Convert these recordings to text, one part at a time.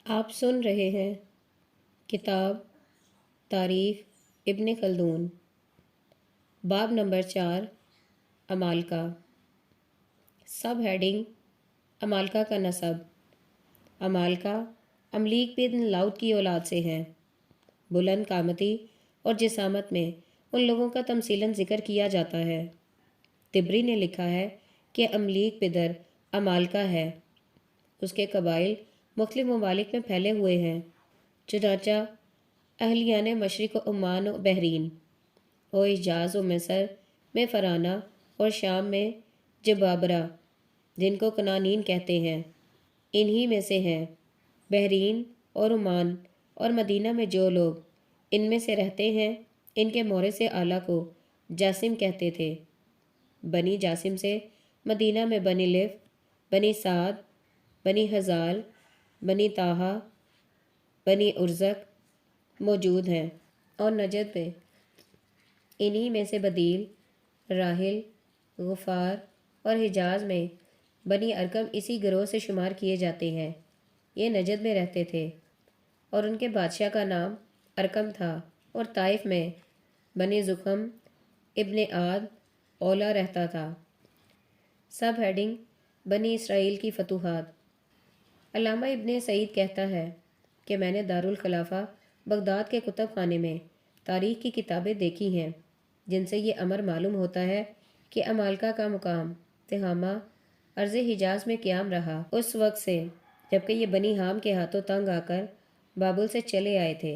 آپ سن رہے ہیں کتاب تاریخ ابن خلدون، باب نمبر 4، امالکا۔ سب ہیڈنگ: امالکا کا نسب۔ امالکا املیک بن لاؤد کی اولاد سے ہیں۔ بلند قامتی اور جسامت میں ان لوگوں کا تمثیلاً ذکر کیا جاتا ہے۔ طبری نے لکھا ہے کہ املیک پدر امالکا ہے۔ اس کے قبائل مختلف ممالک میں پھیلے ہوئے ہیں، چنانچہ اہلیان مشرق و عمان و بحرین و حجاز و مصر میں فرانہ اور شام میں جبابرہ، جن کو کنانین کہتے ہیں، انہی میں سے ہیں۔ بحرین اور عمان اور مدینہ میں جو لوگ ان میں سے رہتے ہیں، ان کے مورث اعلیٰ کو جاسم کہتے تھے۔ بنی جاسم سے مدینہ میں بنی لف، بنی سعد، بنی حزال، بنی طاہا، بنی ارزق موجود ہیں، اور نجد میں انہی میں سے بدیل، راحل، غفار اور حجاز میں بنی ارکم اسی گروہ سے شمار کیے جاتے ہیں۔ یہ نجد میں رہتے تھے اور ان کے بادشاہ کا نام ارکم تھا، اور طائف میں بنی زخم ابن عاد اولا رہتا تھا۔ سب ہیڈنگ: بنی اسرائیل کی فتوحات۔ علامہ ابن سعید کہتا ہے کہ میں نے دارالخلافہ بغداد کے کتب خانے میں تاریخ کی کتابیں دیکھی ہیں، جن سے یہ امر معلوم ہوتا ہے کہ امالکا کا مقام تہامہ ارض حجاز میں قیام رہا اس وقت سے جبکہ یہ بنی حام کے ہاتھوں تنگ آ کر بابل سے چلے آئے تھے،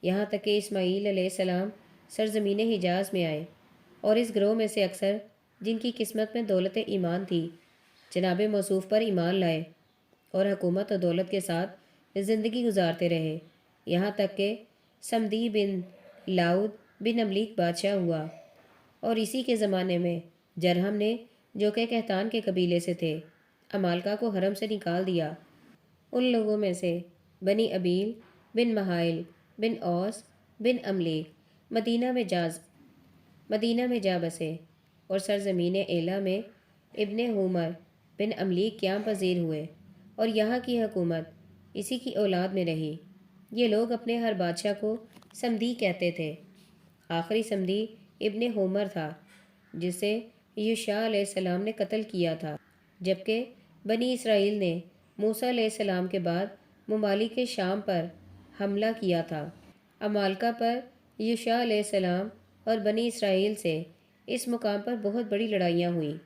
یہاں تک کہ اسماعیل علیہ السلام سرزمین حجاز میں آئے، اور اس گروہ میں سے اکثر جن کی قسمت میں دولت ایمان تھی جناب موصوف پر ایمان لائے اور حکومت و دولت کے ساتھ زندگی گزارتے رہے، یہاں تک کہ سمدی بن لاؤد بن املیک بادشاہ ہوا، اور اسی کے زمانے میں جرہم نے، جو کہ قحطان کے قبیلے سے تھے، امالکا کو حرم سے نکال دیا۔ ان لوگوں میں سے بنی ابیل بن محائل بن اوس بن املیک مدینہ میں جا بسے، اور سرزمین ایلا میں ابن حومر بن املیک قیام پذیر ہوئے، اور یہاں کی حکومت اسی کی اولاد میں رہی۔ یہ لوگ اپنے ہر بادشاہ کو سمدی کہتے تھے۔ آخری سمدی ابن حومر تھا، جسے یوشع علیہ السلام نے قتل کیا تھا، جبکہ بنی اسرائیل نے موسیٰ علیہ السلام کے بعد ممالک شام پر حملہ کیا تھا۔ امالکا پر یوشع علیہ السلام اور بنی اسرائیل سے اس مقام پر بہت بڑی لڑائیاں ہوئیں،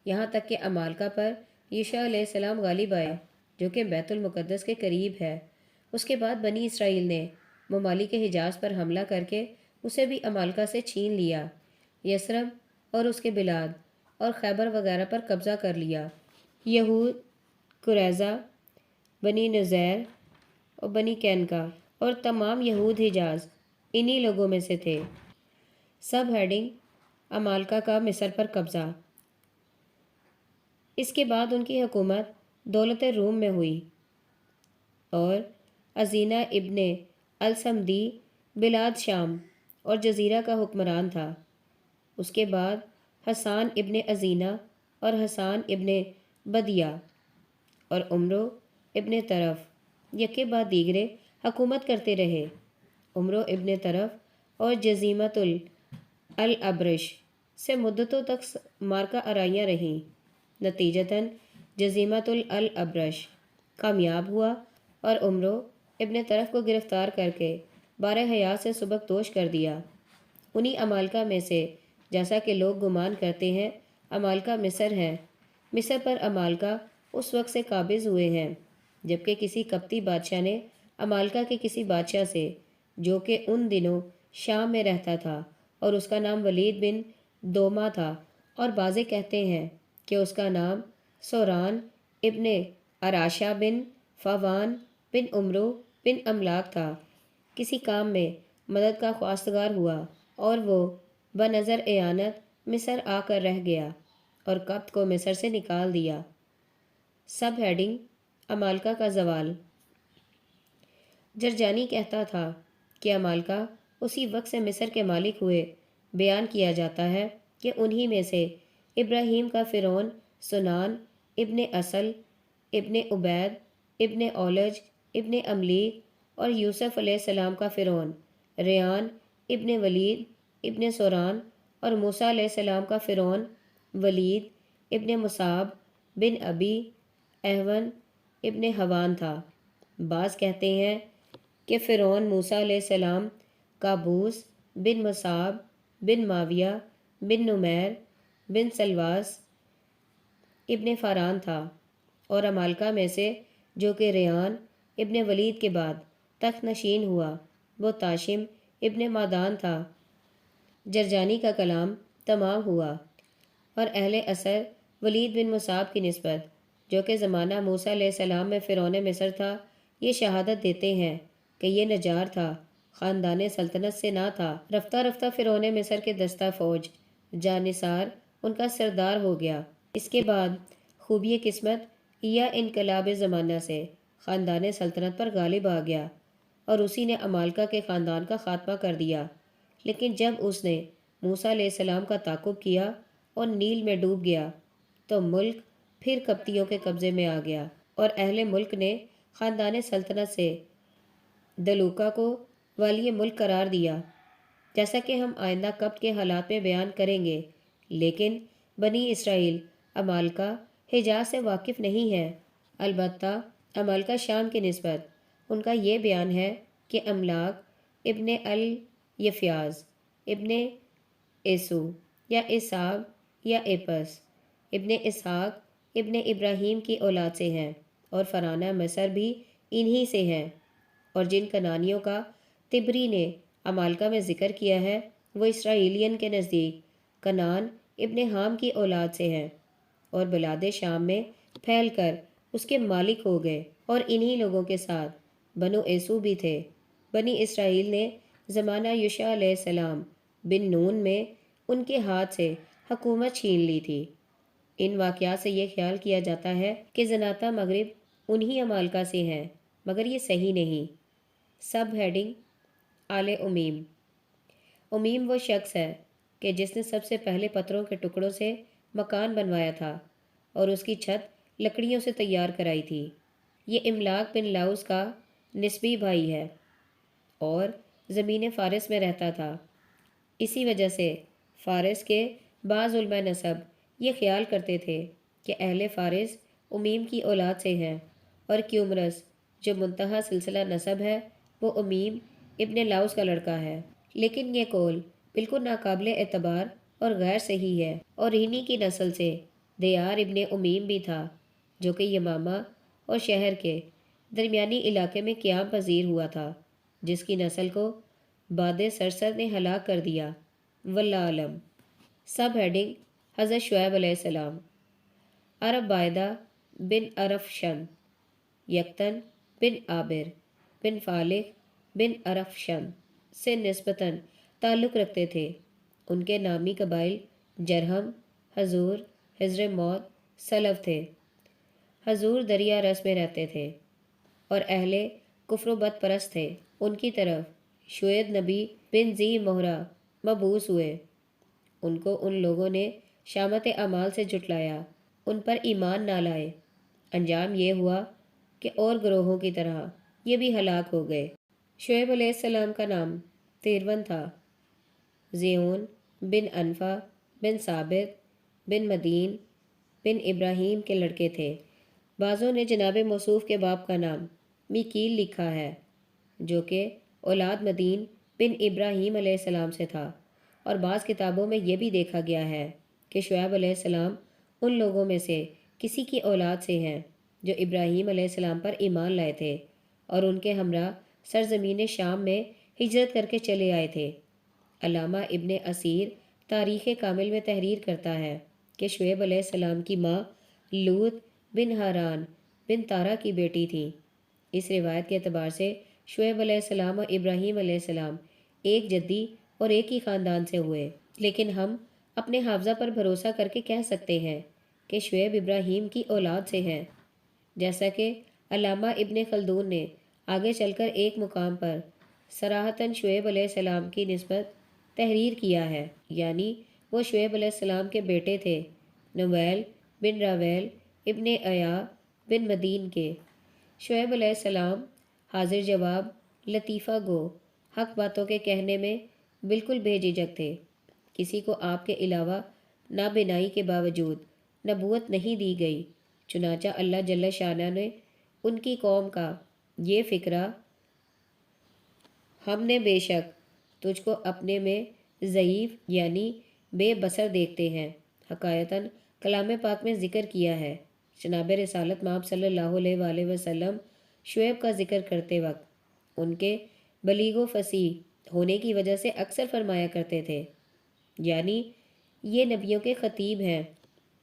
یہاں تک کہ امالکا پر یوشع علیہ السلام غالب آئے، جو کہ بیت المقدس کے قریب ہے۔ اس کے بعد بنی اسرائیل نے ممالک حجاز پر حملہ کر کے اسے بھی امالکا سے چھین لیا، یثرب اور اس کے بلاد اور خیبر وغیرہ پر قبضہ کر لیا۔ یہود، قریظہ، بنی نذیر اور بنی قینقاع اور تمام یہود حجاز انہی لوگوں میں سے تھے۔ سب ہیڈنگ: امالکا کا مصر پر قبضہ۔ اس کے بعد ان کی حکومت دولت روم میں ہوئی، اور ازینہ ابن السمدی بلاد شام اور جزیرہ کا حکمران تھا۔ اس کے بعد حسان ابن ازینہ اور حسان ابن بدیہ اور عمرو ابن طرف یکے بعد دیگرے حکومت کرتے رہے۔ عمرو ابن طرف اور جزیمت الابرش سے مدتوں تک مارکہ آرائیاں رہیں، نتیجتاً جزیمت الابرش کامیاب ہوا اور عمرو ابن طرف کو گرفتار کر کے بار حیات سے سبکدوش کر دیا۔ انہی امالکا میں سے، جیسا کہ لوگ گمان کرتے ہیں، امالکا مصر ہیں۔ مصر پر امالکا اس وقت سے قابض ہوئے ہیں جبکہ کسی قبطی بادشاہ نے امالکا کے کسی بادشاہ سے، جو کہ ان دنوں شام میں رہتا تھا اور اس کا نام ولید بن دوما تھا، اور بعضے کہتے ہیں کہ اس کا نام سوران ابن اراشا بن فاوان بن عمرو بن املاک تھا، کسی کام میں مدد کا خواستگار ہوا، اور وہ بنظر اعانت مصر آ کر رہ گیا اور قبط کو مصر سے نکال دیا۔ سب ہیڈنگ: امالکا کا زوال۔ جرجانی کہتا تھا کہ امالکا اسی وقت سے مصر کے مالک ہوئے۔ بیان کیا جاتا ہے کہ انہی میں سے ابراہیم کا فرعون سنان ابن اصل ابن عبید ابن اولج ابن املیک اور یوسف علیہ السلام کا فرعون، ریان ابن ولید ابن سوران اور موسیٰ علیہ السلام کا فرعون ولید ابن مصعب بن ابی احون ابن حوان تھا۔ بعض کہتے ہیں کہ فرعون موسیٰ علیہ السلام قابوس بن مصعب بن معاویہ بن نمیر بن سلواس ابن فاران تھا، اور عمالقہ میں سے جو کہ ریان ابن ولید کے بعد تخت نشین ہوا وہ تاشم ابن مادان تھا۔ جرجانی کا کلام تمام ہوا، اور اہل اثر ولید بن مصعب کی نسبت، جو کہ زمانہ موسیٰ علیہ السلام میں فرعون مصر تھا، یہ شہادت دیتے ہیں کہ یہ نجار تھا، خاندان سلطنت سے نہ تھا۔ رفتہ رفتہ فرعون مصر کے دستہ فوج جانثار ان کا سردار ہو گیا۔ اس کے بعد خوبی قسمت یا انقلاب زمانہ سے خاندان سلطنت پر غالب آ گیا، اور اسی نے عمالقہ کے خاندان کا خاتمہ کر دیا۔ لیکن جب اس نے موسیٰ علیہ السلام کا تعاقب کیا اور نیل میں ڈوب گیا تو ملک پھر قبطیوں کے قبضے میں آ گیا، اور اہل ملک نے خاندان سلطنت سے دلوکا کو والی ملک قرار دیا، جیسا کہ ہم آئندہ قبط کے حالات میں بیان کریں گے۔ لیکن بنی اسرائیل عمالقہ حجاز سے واقف نہیں ہے، البتہ عمالقہ شام کی نسبت ان کا یہ بیان ہے کہ املاک ابن الیفیاز ابن ایسو یا اسحاق یا ایپس ابن اسحاق ابن ابراہیم کی اولاد سے ہیں، اور فرعونہ مصر بھی انہی سے ہیں، اور جن کنانیوں کا طبری نے عمالقہ میں ذکر کیا ہے وہ اسرائیلین کے نزدیک کنان ابن حام کی اولاد سے ہیں، اور بلاد شام میں پھیل کر اس کے مالک ہو گئے، اور انہی لوگوں کے ساتھ بنو ایسو بھی تھے۔ بنی اسرائیل نے زمانہ یوشع علیہ السلام بن نون میں ان کے ہاتھ سے حکومت چھین لی تھی۔ ان واقعات سے یہ خیال کیا جاتا ہے کہ زناتہ مغرب انہی عمالقہ سے ہیں، مگر یہ صحیح نہیں۔ سب ہیڈنگ آل امیم۔ امیم وہ شخص ہے کہ جس نے سب سے پہلے پتھروں کے ٹکڑوں سے مکان بنوایا تھا اور اس کی چھت لکڑیوں سے تیار کرائی تھی۔ یہ املاک بن لاؤس کا نسبی بھائی ہے اور زمین فارس میں رہتا تھا۔ اسی وجہ سے فارس کے بعض علماء نسب یہ خیال کرتے تھے کہ اہل فارس امیم کی اولاد سے ہیں، اور کیومرس جو منتہا سلسلہ نسب ہے وہ امیم ابن لاؤس کا لڑکا ہے۔ لیکن یہ قول بالکل ناقابل اعتبار اور غیر صحیح ہے، اور انہی کی نسل سے دیار ابن امیم بھی تھا جو کہ یمامہ اور شہر کے درمیانی علاقے میں قیام پذیر ہوا تھا، جس کی نسل کو باد سرسر نے ہلاک کر دیا۔ واللہ عالم۔ سب ہیڈنگ حضرت شعیب علیہ السلام۔ عرب بائدہ بن عرفشن، یکتن بن عابر بن فالح بن عرفشن سے نسبتاً تعلق رکھتے تھے۔ ان کے نامی قبائل جرہم، حضور، حضر موت، سلف تھے۔ حضور دریا رس میں رہتے تھے اور اہل کفر و بت پرست تھے۔ ان کی طرف شعیب نبی بن ذی مہرہ مبعوث ہوئے۔ ان کو ان لوگوں نے شامت اعمال سے جھٹلایا، ان پر ایمان نہ لائے۔ انجام یہ ہوا کہ اور گروہوں کی طرح یہ بھی ہلاک ہو گئے۔ شعیب علیہ السلام کا نام تیرون تھا۔ زیون بن انفا بن ثابت بن مدین بن ابراہیم کے لڑکے تھے۔ بعضوں نے جناب موصوف کے باپ کا نام میکیل لکھا ہے جو کہ اولاد مدین بن ابراہیم علیہ السلام سے تھا، اور بعض کتابوں میں یہ بھی دیکھا گیا ہے کہ شعیب علیہ السلام ان لوگوں میں سے کسی کی اولاد سے ہیں جو ابراہیم علیہ السلام پر ایمان لائے تھے اور ان کے ہمراہ سرزمین شام میں ہجرت کر کے چلے آئے تھے۔ علامہ ابن اسیر تاریخ کامل میں تحریر کرتا ہے کہ شعیب علیہ السلام کی ماں لوط بن حاران بن تارا کی بیٹی تھی۔ اس روایت کے اعتبار سے شعیب علیہ السلام اور ابراہیم علیہ السلام ایک جدی اور ایک ہی خاندان سے ہوئے، لیکن ہم اپنے حافظہ پر بھروسہ کر کے کہہ سکتے ہیں کہ شعیب ابراہیم کی اولاد سے ہیں، جیسا کہ علامہ ابن خلدون نے آگے چل کر ایک مقام پر صراحتاً شعیب علیہ السلام کی نسبت تحریر کیا ہے، یعنی وہ شعیب علیہ السلام کے بیٹے تھے، نویل بن راویل ابن عیا بن مدین کے۔ شعیب علیہ السلام حاضر جواب، لطیفہ گو، حق باتوں کے کہنے میں بالکل بے جھجک تھے۔ کسی کو آپ کے علاوہ نابینائی کے باوجود نبوت نہیں دی گئی، چنانچہ اللہ جل شانہ نے ان کی قوم کا یہ فقرہ، ہم نے بے شک تجھ کو اپنے میں ضعیف یعنی بے بصر دیکھتے ہیں، حقایتاً کلام پاک میں ذکر کیا ہے۔ جناب رسالت مآب صلی اللہ علیہ وآلہ وسلم شعیب کا ذکر کرتے وقت ان کے بلیغ و فصیح ہونے کی وجہ سے اکثر فرمایا کرتے تھے، یعنی یہ نبیوں کے خطیب ہیں۔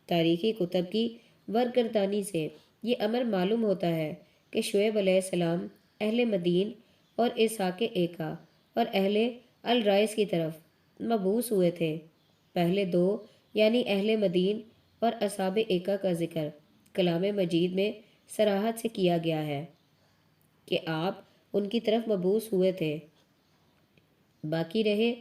تاریخی کتب کی ورگردانی سے یہ امر معلوم ہوتا ہے کہ شعیب علیہ السلام اہل مدین اور اسحاق ایکا اور اہل الرائس کی طرف مبعوث ہوئے تھے۔ پہلے دو یعنی اہل مدین اور اصحاب ایکا کا ذکر کلام مجید میں صراحت سے کیا گیا ہے کہ آپ ان کی طرف مبعوث ہوئے تھے۔ باقی رہے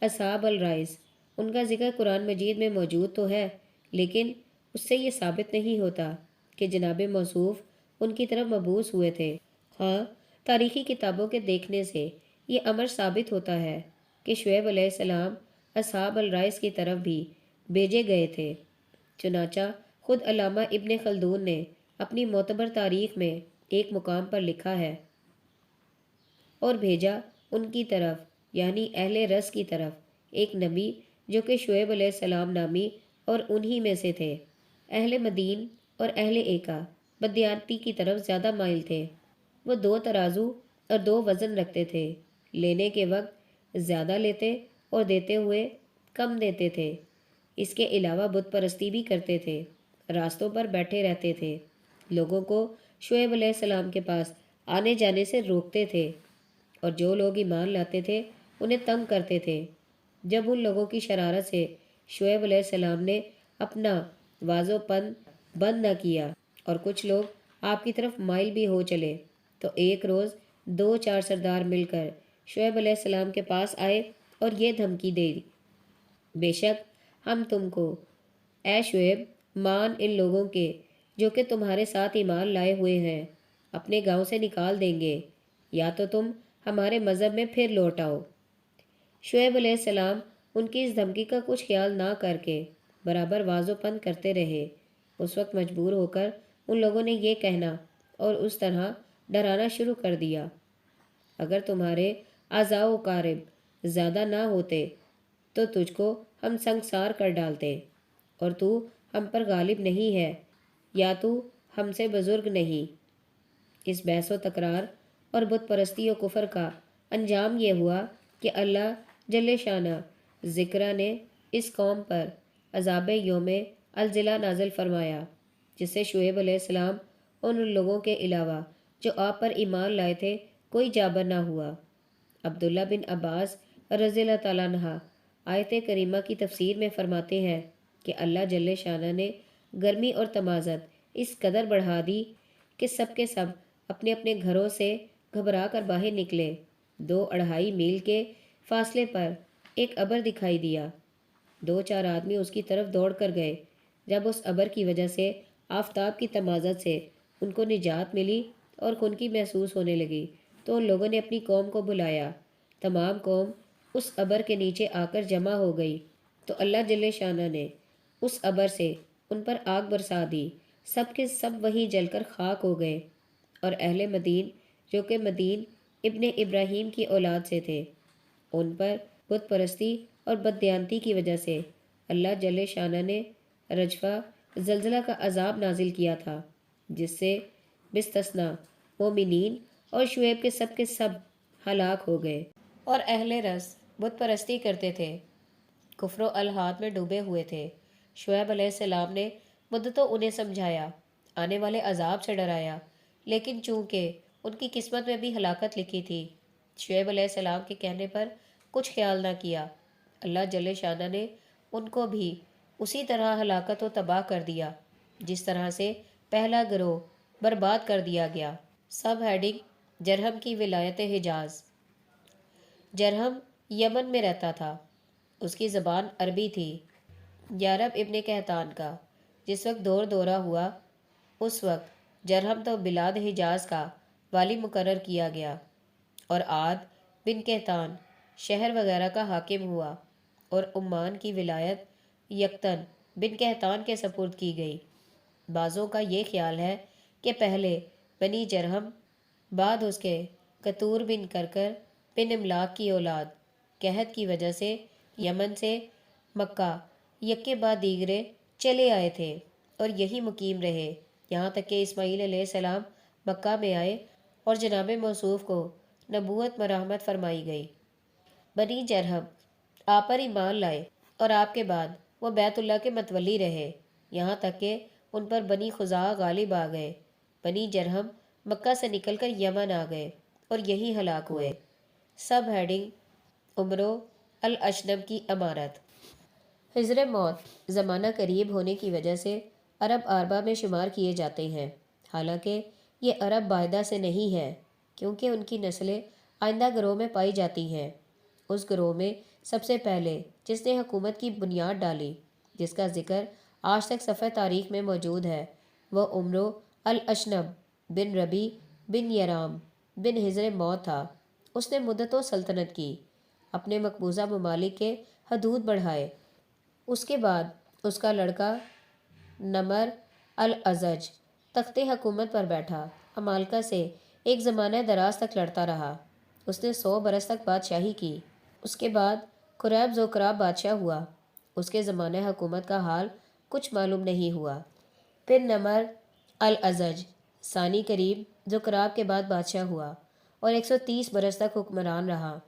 اصحاب الرائس، ان کا ذکر قرآن مجید میں موجود تو ہے، لیکن اس سے یہ ثابت نہیں ہوتا کہ جناب موصوف ان کی طرف مبعوث ہوئے تھے۔ ہاں، تاریخی کتابوں کے دیکھنے سے یہ امر ثابت ہوتا ہے کہ شعیب علیہ السلام اصحاب الرائس کی طرف بھی بھیجے گئے تھے۔ چنانچہ خود علامہ ابن خلدون نے اپنی معتبر تاریخ میں ایک مقام پر لکھا ہے، اور بھیجا ان کی طرف یعنی اہل رس کی طرف ایک نبی جو کہ شعیب علیہ السلام نامی اور انہی میں سے تھے۔ اہل مدین اور اہل ایکا بدیانتی کی طرف زیادہ مائل تھے۔ وہ 2 ترازو اور 2 وزن رکھتے تھے، لینے کے وقت زیادہ لیتے اور دیتے ہوئے کم دیتے تھے۔ اس کے علاوہ بت پرستی بھی کرتے تھے، راستوں پر بیٹھے رہتے تھے، لوگوں کو شعیب علیہ السلام کے پاس آنے جانے سے روکتے تھے، اور جو لوگ ایمان لاتے تھے انہیں تنگ کرتے تھے۔ جب ان لوگوں کی شرارت سے شعیب علیہ السلام نے اپنا واض و پن بند نہ کیا اور کچھ لوگ آپ کی طرف مائل بھی ہو چلے، تو ایک روز 2-4 سردار مل کر شعیب علیہ السلام کے پاس آئے اور یہ دھمکی دے دی، بے شک ہم تم کو اے شعیب مان ان لوگوں کے جو کہ تمہارے ساتھ ایمان لائے ہوئے ہیں اپنے گاؤں سے نکال دیں گے، یا تو تم ہمارے مذہب میں پھر لوٹ آؤ۔ شعیب علیہ السلام ان کی اس دھمکی کا کچھ خیال نہ کر کے برابر واض و پن کرتے رہے۔ اس وقت مجبور ہو کر ان لوگوں نے یہ کہنا اور اس طرح ڈرانا شروع کر دیا، اگر تمہارے اعضاء و قارب زیادہ نہ ہوتے تو تجھ کو ہم سنگسار کر ڈالتے، اور تو ہم پر غالب نہیں ہے یا تو ہم سے بزرگ نہیں۔ اس بحث و تکرار اور بت پرستی و کفر کا انجام یہ ہوا کہ اللہ جل شانہ ذکرہ نے اس قوم پر عذاب یوم الزلہ نازل فرمایا، جس سے شعیب علیہ السلام اور ان لوگوں کے علاوہ جو آپ پر ایمان لائے تھے کوئی جابر نہ ہوا۔ عبداللہ بن عباس رضی اللہ تعالیٰ عنہ آیت کریمہ کی تفسیر میں فرماتے ہیں کہ اللہ جل شانہ نے گرمی اور تمازت اس قدر بڑھا دی کہ سب کے سب اپنے اپنے گھروں سے گھبرا کر باہر نکلے۔ 2-2.5 میل کے فاصلے پر ایک ابر دکھائی دیا، 2-4 آدمی اس کی طرف دوڑ کر گئے۔ جب اس ابر کی وجہ سے آفتاب کی تمازت سے ان کو نجات ملی اور خنکی محسوس ہونے لگی تو ان لوگوں نے اپنی قوم کو بلایا۔ تمام قوم اس ابر کے نیچے آ کر جمع ہو گئی تو اللہ جل شانہ نے اس ابر سے ان پر آگ برسا دی، سب کے سب وہیں جل کر خاک ہو گئے، اور اہل مدین جو کہ مدین ابن ابراہیم کی اولاد سے تھے، ان پر بت پرستی اور بددیانتی کی وجہ سے اللہ جل شانہ نے رجفہ زلزلہ کا عذاب نازل کیا تھا، جس سے بستثناء مومنین اور شعیب کے سب ہلاک ہو گئے۔ اور اہل رس بت پرستی کرتے تھے، کفر و الحاد میں ڈوبے ہوئے تھے۔ شعیب علیہ السلام نے مدتوں انہیں سمجھایا، آنے والے عذاب سے ڈرایا، لیکن چونکہ ان کی قسمت میں بھی ہلاکت لکھی تھی، شعیب علیہ السلام کے کہنے پر کچھ خیال نہ کیا۔ اللہ جل شانہ نے ان کو بھی اسی طرح ہلاکت و تباہ کر دیا جس طرح سے پہلا گروہ برباد کر دیا گیا۔ سب ہیڈنگ: جرہم کی ولایت حجاز۔ جرہم یمن میں رہتا تھا، اس کی زبان عربی تھی۔ یارب ابن قحطان کا جس وقت دور دورہ ہوا، اس وقت جرہم تو بلاد حجاز کا والی مقرر کیا گیا اور عاد بن قحطان شہر وغیرہ کا حاکم ہوا اور عمان کی ولایت یکتن بن قحطان کے سپرد کی گئی۔ بعضوں کا یہ خیال ہے کہ پہلے بنی جرہم، بعد اس کے کتور بن کرکر بن املاک کی اولاد قحط کی وجہ سے یمن سے مکہ یکے بعد دیگرے چلے آئے تھے اور یہی مقیم رہے، یہاں تک کہ اسماعیل علیہ السلام مکہ میں آئے اور جناب موصوف کو نبوت مرحمت فرمائی گئی۔ بنی جرہم آپ پر ایمان لائے اور آپ کے بعد وہ بیت اللہ کے متولی رہے، یہاں تک کہ ان پر بنی خزاعہ غالب آ گئے۔ بنی جرہم مکہ سے نکل کر یمن آ گئے اور یہی ہلاک ہوئے۔ سب ہیڈنگ عمرو الاشنب کی امارت۔ حضر موت زمانہ قریب ہونے کی وجہ سے عرب آربا میں شمار کیے جاتے ہیں، حالانکہ یہ عرب باہدہ سے نہیں ہے کیونکہ ان کی نسلیں آئندہ گروہ میں پائی جاتی ہیں۔ اس گروہ میں سب سے پہلے جس نے حکومت کی بنیاد ڈالی، جس کا ذکر آج تک صفحہ تاریخ میں موجود ہے، وہ عمرو الاشنب بن ربی بن یرام بن حضر موت تھا۔ اس نے مدت و سلطنت کی، اپنے مقبوضہ ممالک کے حدود بڑھائے۔ اس کے بعد اس کا لڑکا نمر الازج تخت حکومت پر بیٹھا، عمالقہ سے ایک زمانہ دراز تک لڑتا رہا۔ اس نے 100 برس تک بادشاہی کی۔ اس کے بعد قریب زوکراب بادشاہ ہوا۔ اس کے زمانہ حکومت کا حال کچھ معلوم نہیں ہوا۔ پھر نمر الازج ثانی قریب زوکراب کے بعد بادشاہ ہوا اور 130 برس تک حکمران رہا،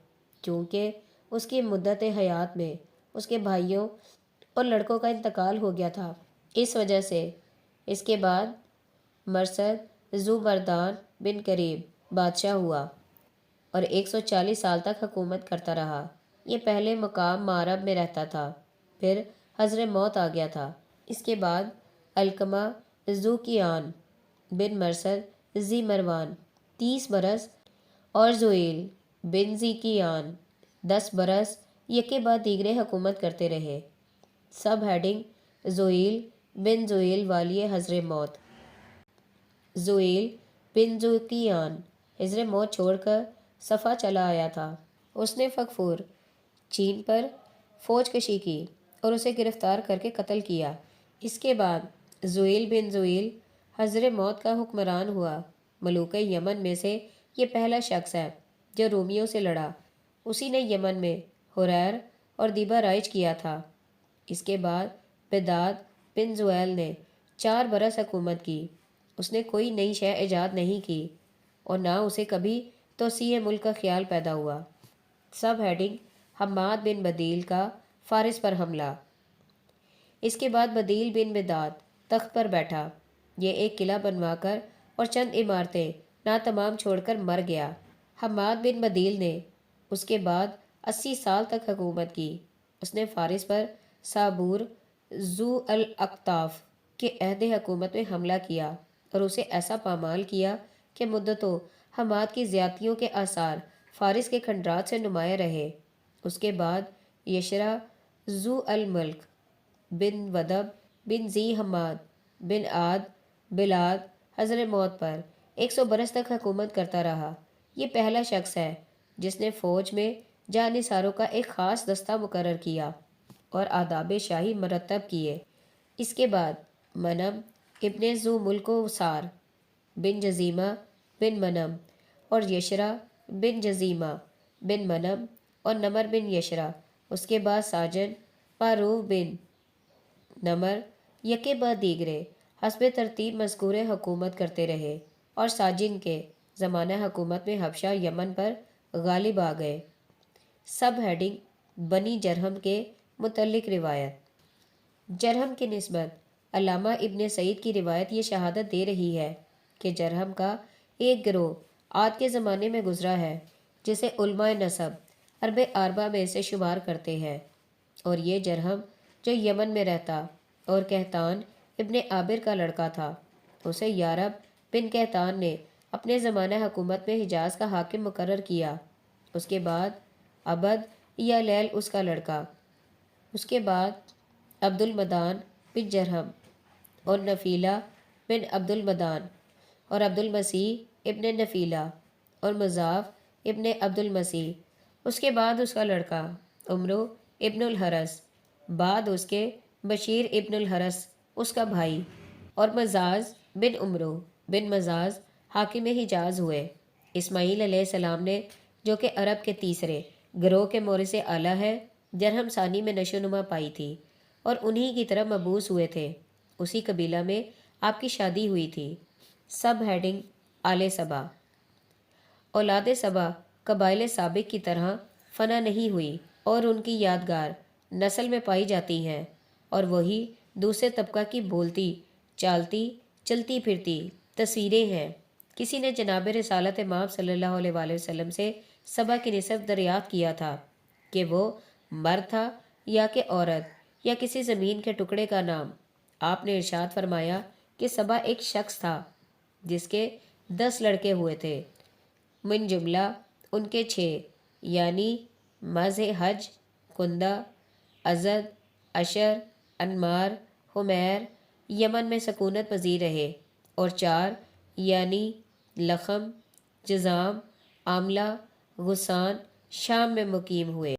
چونکہ اس کی مدت حیات میں اس کے بھائیوں اور لڑکوں کا انتقال ہو گیا تھا، اس وجہ سے اس کے بعد مرثد ذو مردان بن قریب بادشاہ ہوا اور 140 سال تک حکومت کرتا رہا۔ یہ پہلے مقام معرب میں رہتا تھا، پھر حضر موت آ گیا تھا۔ اس کے بعد علقمہ ذو کیان بن مرثد ذی مروان 30 برس اور زویل بن ذی کیان 10 برس یکے بعد دیگرے حکومت کرتے رہے۔ سب ہیڈنگ زویل بن زویل والی حضر موت۔ زویل بن ذو کیان حضر موت چھوڑ کر صفا چلا آیا تھا۔ اس نے فغفور چین پر فوج کشی کی اور اسے گرفتار کر کے قتل کیا۔ اس کے بعد زویل بن زویل حضر موت کا حکمران ہوا۔ ملوک یمن میں سے یہ پہلا شخص ہے جو رومیوں سے لڑا۔ اسی نے یمن میں حریر اور دیبا رائج کیا تھا۔ اس کے بعد بداد بن زویل نے 4 برس حکومت کی۔ اس نے کوئی نئی شے ایجاد نہیں کی اور نہ اسے کبھی توسیع ملک کا خیال پیدا ہوا۔ سب ہیڈنگ حماد بن بدیل کا فارس پر حملہ۔ اس کے بعد بدیل بن بداد تخت پر بیٹھا۔ یہ ایک قلعہ بنوا کر اور چند عمارتیں ناتمام چھوڑ کر مر گیا۔ حماد بن بدیل نے اس کے بعد 80 سال تک حکومت کی۔ اس نے فارس پر صابور ذو الاقطاف کے عہد حکومت میں حملہ کیا اور اسے ایسا پامال کیا کہ مدتوں حماد کی زیادتیوں کے آثار فارس کے کھنڈرات سے نمایاں رہے۔ اس کے بعد یشرا ذو الملک بن ودب بن ذی حماد بن عاد بلاد حضر موت پر 100 برس تک حکومت کرتا رہا۔ یہ پہلا شخص ہے جس نے فوج میں جانثاروں کا ایک خاص دستہ مقرر کیا اور آداب شاہی مرتب کیے۔ اس کے بعد منم ابن ذو ملک و سار بن جزیمہ بن منم اور یشرا بن جزیمہ بن منم اور نمر بن یشرا۔ اس کے بعد ساجن معروف بن نمر یکے بعد دیگرے حسب ترتیب مذکور حکومت کرتے رہے اور ساجن کے زمانہ حکومت میں حبشہ یمن پر غالب آ گئے۔ سب ہیڈنگ بنی جرہم کے متعلق روایت۔ جرہم کی نسبت علامہ ابن سعید کی روایت یہ شہادت دے رہی ہے کہ جرہم کا ایک گروہ عاد کے زمانے میں گزرا ہے جسے علماء نسب عرب آربا میں سے شمار کرتے ہیں، اور یہ جرہم جو یمن میں رہتا اور قحطان ابن عابر کا لڑکا تھا، اسے یارب بن قحطان نے اپنے زمانہ حکومت میں حجاز کا حاکم مقرر کیا۔ اس کے بعد عبد یا لیل اس کا لڑکا، اس کے بعد عبد المدان بن جرہم اور نفیلہ بن عبد المدان اور عبد المسیح ابن نفیلہ اور مضاف ابن عبد المسیح، اس کے بعد اس کا لڑکا عمرو ابن الحرس، بعد اس کے بشیر ابن الحرس اس کا بھائی، اور مزاز بن عمرو بن مزاز حاکم حجاز ہوئے۔ اسماعیل علیہ السلام نے، جو کہ عرب کے تیسرے گروہ کے مورث اعلیٰ ہے، جرہم ثانی میں نشو نما پائی تھی اور انہی کی طرف مبعوث ہوئے تھے۔ اسی قبیلہ میں آپ کی شادی ہوئی تھی۔ سب ہیڈنگ آل سبا۔ اولاد سبا قبائل سابق کی طرح فنا نہیں ہوئی اور ان کی یادگار نسل میں پائی جاتی ہیں، اور وہی دوسرے طبقہ کی بولتی چالتی چلتی پھرتی تصویریں ہیں۔ کسی نے جناب رسالت امام صلی اللہ علیہ وآلہ وسلم سے سبا کی نسب دریافت کیا تھا کہ وہ مرد تھا یا کہ عورت یا کسی زمین کے ٹکڑے کا نام۔ آپ نے ارشاد فرمایا کہ سبا ایک شخص تھا جس کے 10 لڑکے ہوئے تھے، من جملہ ان کے 6 یعنی مز حج، کندہ، ازد، اشر، انمار، حمیر یمن میں سکونت پذیر رہے، اور 4 یعنی لخم، جذام، عاملہ، غسان شام میں مقیم ہوئے۔